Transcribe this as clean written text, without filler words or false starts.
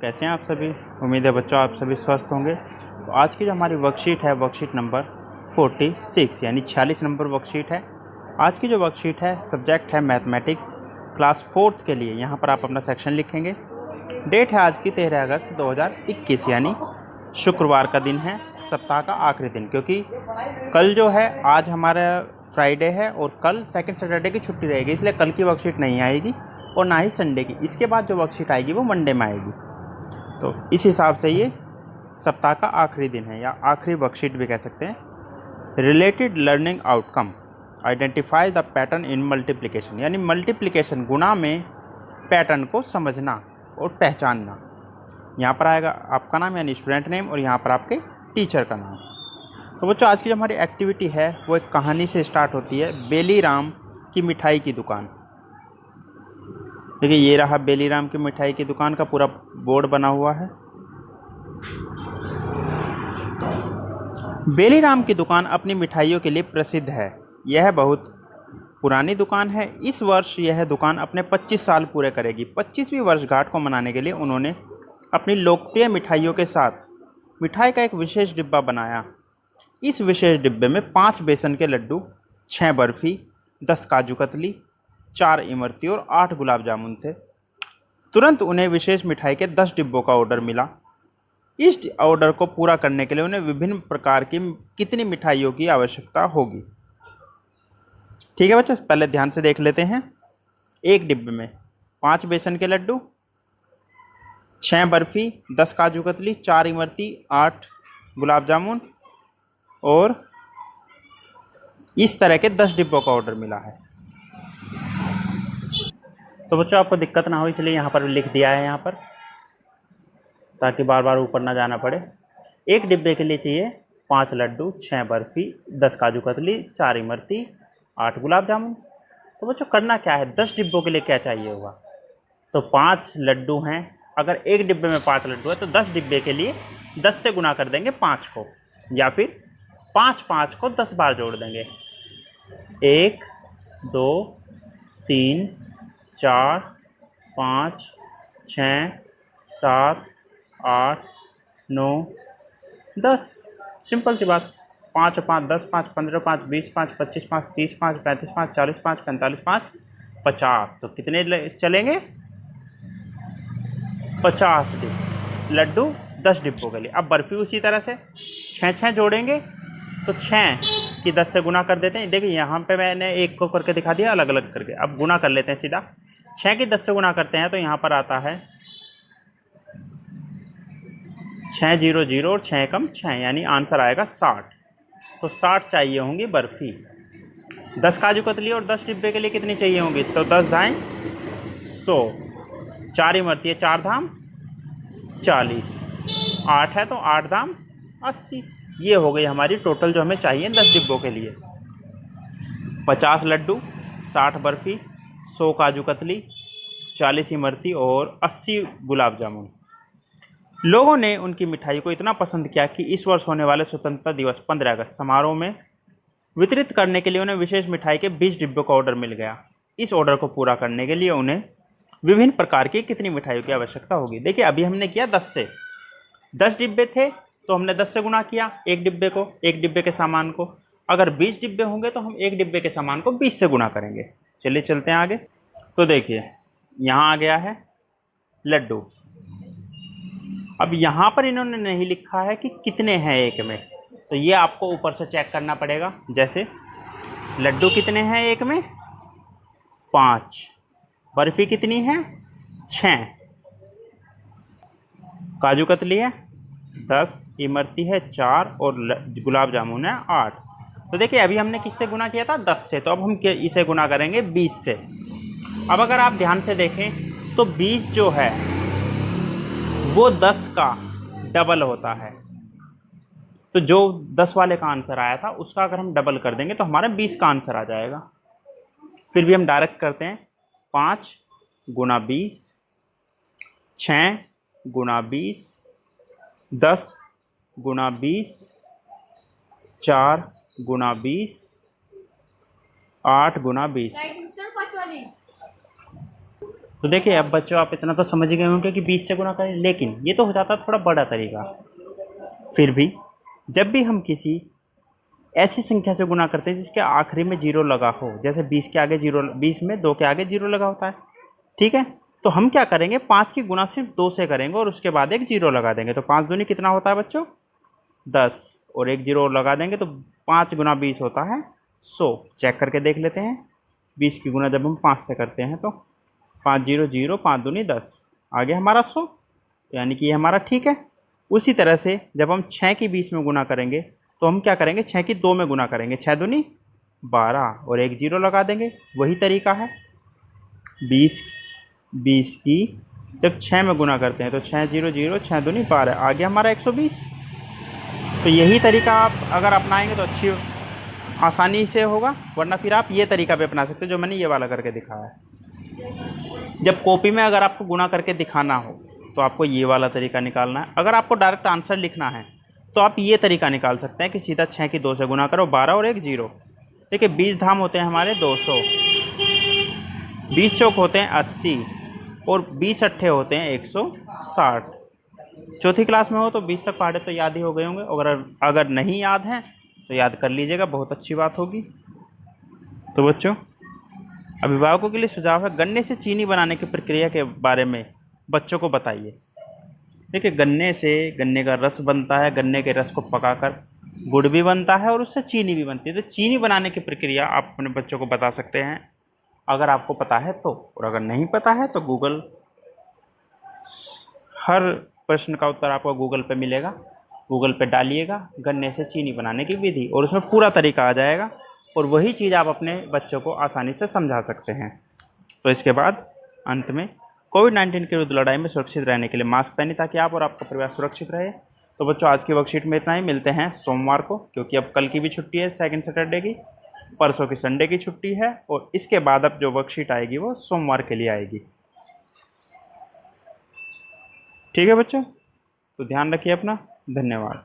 कैसे हैं आप सभी। उम्मीद है बच्चों आप सभी स्वस्थ होंगे। तो आज की जो हमारी वर्कशीट है, वर्कशीट नंबर 46 यानी 46 नंबर वर्कशीट है। आज की जो वर्कशीट है, सब्जेक्ट है मैथमेटिक्स, क्लास 4th के लिए। यहाँ पर आप अपना सेक्शन लिखेंगे। डेट है आज की 13 अगस्त 2021 यानी शुक्रवार का दिन है, सप्ताह का आखिरी दिन। क्योंकि कल जो है, आज हमारा फ्राइडे है और कल सेकंड सैटरडे की छुट्टी रहेगी, इसलिए कल की वर्कशीट नहीं आएगी और ना ही संडे की। इसके बाद जो वर्कशीट आएगी वो मंडे में आएगी। तो इस हिसाब से ये सप्ताह का आखिरी दिन है या आखिरी वर्कशीट भी कह सकते हैं। Related learning outcome, identify the pattern in multiplication, यानी मल्टीप्लिकेशन गुणा में पैटर्न को समझना और पहचानना। यहाँ पर आएगा आपका नाम यानी स्टूडेंट नेम और यहाँ पर आपके टीचर का नाम। तो बच्चों आज की जो हमारी एक्टिविटी है वो एक कहानी से स्टार्ट होती है, बेलीराम की मिठाई की दुकान। देखिए ये रहा बेलीराम की मिठाई की दुकान का पूरा बोर्ड बना हुआ है। बेलीराम की दुकान अपनी मिठाइयों के लिए प्रसिद्ध है। यह बहुत पुरानी दुकान है। इस वर्ष यह दुकान अपने 25 साल पूरे करेगी। 25वीं वर्षगांठ को मनाने के लिए उन्होंने अपनी लोकप्रिय मिठाइयों के साथ मिठाई का एक विशेष डिब्बा बनाया। इस विशेष डिब्बे में 5 बेसन के लड्डू, 6 बर्फ़ी, 10 काजू कतली, 4 इमरती और 8 गुलाब जामुन थे। तुरंत उन्हें विशेष मिठाई के 10 डिब्बों का ऑर्डर मिला। इस ऑर्डर को पूरा करने के लिए उन्हें विभिन्न प्रकार की कितनी मिठाइयों की आवश्यकता होगी। ठीक है बच्चों, पहले ध्यान से देख लेते हैं। एक डिब्बे में 5 बेसन के लड्डू, 6 बर्फ़ी, 10 काजू कतली, 4 इमरती, 8 गुलाब जामुन और इस तरह के 10 डिब्बों का ऑर्डर मिला है। तो बच्चों आपको दिक्कत ना हो इसलिए यहाँ पर लिख दिया है, यहाँ पर, ताकि बार बार ऊपर ना जाना पड़े। एक डिब्बे के लिए चाहिए 5 लड्डू, 6 बर्फ़ी, 10 काजू कतली, 4 इमरती, 8 गुलाब जामुन। तो बच्चों करना क्या है, 10 डिब्बों के लिए क्या चाहिए होगा। तो 5 लड्डू हैं, अगर एक डिब्बे में 5 लड्डू है तो 10 डिब्बे के लिए 10 से गुना कर देंगे 5 को, या फिर 5 को 10 बार जोड़ देंगे। 1 2 3 4 5 6 7 8 9 10। सिंपल सी बात। 5 5 10 5 15 5 20 5 25 5 30 5 35 5 40 5 45 5 50। तो कितने चलेंगे, 50 लड्डू 10 डिब्बों के लिए। अब बर्फ़ी उसी तरह से 6 जोड़ेंगे तो 6 की 10 से गुना कर देते हैं। देखिए यहाँ पे मैंने एक को करके दिखा दिया अलग अलग करके। अब गुना कर लेते हैं सीधा। 6 की 10 से गुना करते हैं तो यहाँ पर आता है 6 0 0 और 6 कम 6 यानी आंसर आएगा 60। तो 60 चाहिए होंगी बर्फ़ी। 10 काजू कतली और 10 डिब्बे के लिए कितनी चाहिए होंगी, तो 10 धाएँ 100, 4 इमरती है, 4 धाम 40, 8 है तो 8 धाम 80। ये हो गई हमारी टोटल जो हमें चाहिए 10 डिब्बों के लिए। 50 लड्डू, 60 बर्फ़ी, 100 काजू कतली, 40 इमरती और 80 गुलाब जामुन। लोगों ने उनकी मिठाई को इतना पसंद किया कि इस वर्ष होने वाले स्वतंत्रता दिवस 15 अगस्त समारोह में वितरित करने के लिए उन्हें विशेष मिठाई के 20 डिब्बों का ऑर्डर मिल गया। इस ऑर्डर को पूरा करने के लिए उन्हें विभिन्न प्रकार की कितनी मिठाइयों की आवश्यकता होगी। देखिए अभी हमने किया 10 से, 10 डिब्बे थे तो हमने 10 से गुना किया एक डिब्बे को, एक डिब्बे के सामान को। अगर 20 डिब्बे होंगे तो हम एक डिब्बे के सामान को 20 से गुना करेंगे। चलिए चलते हैं आगे। तो देखिए यहाँ आ गया है लड्डू। अब यहाँ पर इन्होंने नहीं लिखा है कि कितने हैं एक में, तो ये आपको ऊपर से चेक करना पड़ेगा। जैसे लड्डू कितने हैं एक में, 5, बर्फ़ी कितनी है 6, काजू कतली है 10, इमरती है 4 और गुलाब जामुन है 8। तो देखिए अभी हमने किससे गुना किया था, 10 से। तो अब हम इसे गुना करेंगे 20 से। अब अगर आप ध्यान से देखें तो 20 जो है वो 10 का डबल होता है। तो जो 10 वाले का आंसर आया था उसका अगर हम डबल कर देंगे तो हमारा 20 का आंसर आ जाएगा। फिर भी हम डायरेक्ट करते हैं, 5 गुना 20, 6 गुना 20, 10 गुना 20, 4 गुना 20, 8 गुना 20। तो देखिए अब बच्चों आप इतना तो समझ गए होंगे कि 20 से गुना करें, लेकिन ये तो हो जाता थोड़ा बड़ा तरीका। फिर भी जब भी हम किसी ऐसी संख्या से गुना करते हैं जिसके आखिरी में जीरो लगा हो, जैसे 20 के आगे जीरो, 20 में 2 के आगे जीरो लगा होता है, ठीक है, तो हम क्या करेंगे, 5 की गुना सिर्फ 2 से करेंगे और उसके बाद एक जीरो लगा देंगे। तो 5 दूनी कितना होता है बच्चों, 10, और एक जीरो और लगा देंगे तो 5 गुना 20 होता है 100। चेक करके देख लेते हैं, 20 की गुना जब हम 5 से करते हैं तो 5 जीरो जीरो, 5 दूनी 10, आगे हमारा 100, यानी कि ये हमारा ठीक है। उसी तरह से जब हम 6 की 20 में गुना करेंगे तो हम क्या करेंगे, 6 की 2 में गुना करेंगे, 6 दूनी 12 और एक जीरो लगा देंगे, वही तरीका है। 20 की जब 6 में गुना करते हैं तो 6 जीरो जीरो, 6 दूनी 12, आगे हमारा 120। तो यही तरीका आप अगर अपनाएंगे तो अच्छी आसानी से होगा, वरना फिर आप ये तरीका भी अपना सकते हो जो मैंने ये वाला करके दिखाया है। जब कॉपी में अगर आपको गुना करके दिखाना हो तो आपको ये वाला तरीका निकालना है। अगर आपको डायरेक्ट आंसर लिखना है तो आप ये तरीका निकाल सकते हैं कि सीधा 6 की 2 से गुना करो, 12 और एक जीरो। देखिए 20 धाम होते हैं हमारे 200, 20 चौक होते हैं 80 और 20 अट्ठे होते हैं 160। चौथी क्लास में हो तो 20 तक पढ़े तो याद ही हो गए होंगे, अगर नहीं याद हैं तो याद कर लीजिएगा, बहुत अच्छी बात होगी। तो बच्चों अभिभावकों के लिए सुझाव है, गन्ने से चीनी बनाने की प्रक्रिया के बारे में बच्चों को बताइए। देखिए गन्ने से गन्ने का रस बनता है, गन्ने के रस को पकाकर गुड़ भी बनता है और उससे चीनी भी बनती है। तो चीनी बनाने की प्रक्रिया आप अपने बच्चों को बता सकते हैं अगर आपको पता है तो, और अगर नहीं पता है तो गूगल, हर प्रश्न का उत्तर आपको गूगल पे मिलेगा, गूगल पे डालिएगा गन्ने से चीनी बनाने की विधि और उसमें पूरा तरीका आ जाएगा और वही चीज़ आप अपने बच्चों को आसानी से समझा सकते हैं। तो इसके बाद अंत में कोविड-19 के विरुद्ध लड़ाई में सुरक्षित रहने के लिए मास्क पहनें ताकि आप और आपका परिवार सुरक्षित रहे। तो बच्चों आज की वर्कशीट में इतना ही, मिलते हैं सोमवार को, क्योंकि अब कल की भी छुट्टी है, सेकंड सैटरडे की, परसों की संडे की छुट्टी है और इसके बाद अब जो वर्कशीट आएगी वो सोमवार के लिए आएगी। ठीक है बच्चों, तो ध्यान रखिए अपना, धन्यवाद।